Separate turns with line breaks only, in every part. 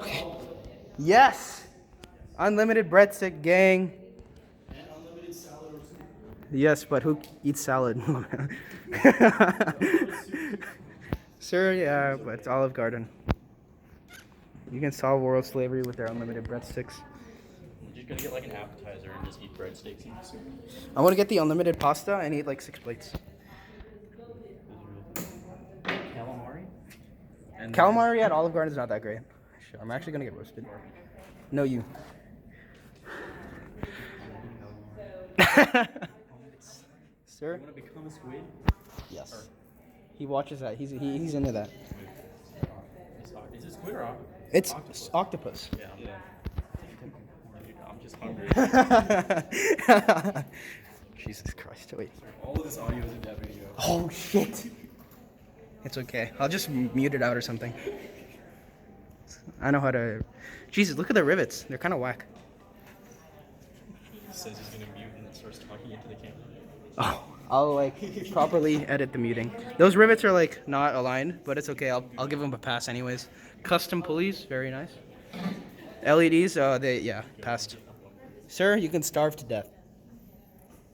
Okay. Yes! Unlimited breadstick, gang.
And unlimited salad or soup.
Yes, but who eats salad? Sir, yeah, but it's Olive Garden. You can solve world slavery with their unlimited breadsticks.
You're just gonna get like an appetizer and just eat breadsticks and soup.
I want to get the unlimited pasta and eat like 6 plates.
Calamari? And
Calamari at Olive Garden is not that great. I'm actually gonna get roasted. No, you. Sir?
You wanna become a squid?
Yes. He watches that. He's into that.
Is it squid or octopus?
It's octopus.
Yeah. I'm just hungry.
Jesus Christ! Wait.
All of this audio is in that video.
Oh shit! It's okay. I'll just mute it out or something. I know how to. Jesus, look at the rivets. They're kind of whack.
He says he's gonna mute and then starts talking into the camera.
Oh, I'll like properly edit the muting. Those rivets are like not aligned, but it's okay. I'll give them a pass anyways. Custom pulleys, very nice. LEDs, they passed. Sir, you can starve to death.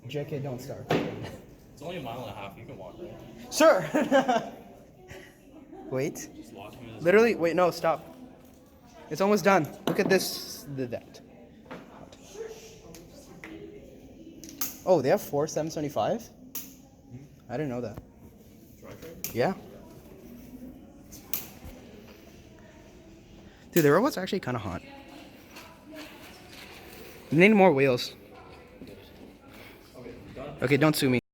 JK, don't starve.
It's only 1.5 miles. You can walk, right?
Sir! Wait.
Just lock him in his
Literally, wait, no, stop. It's almost done. Look at this, that. Oh, they have 4 775? I didn't know that. Yeah. Dude, the robot's actually kind of hot. You need more wheels. Okay, don't sue me.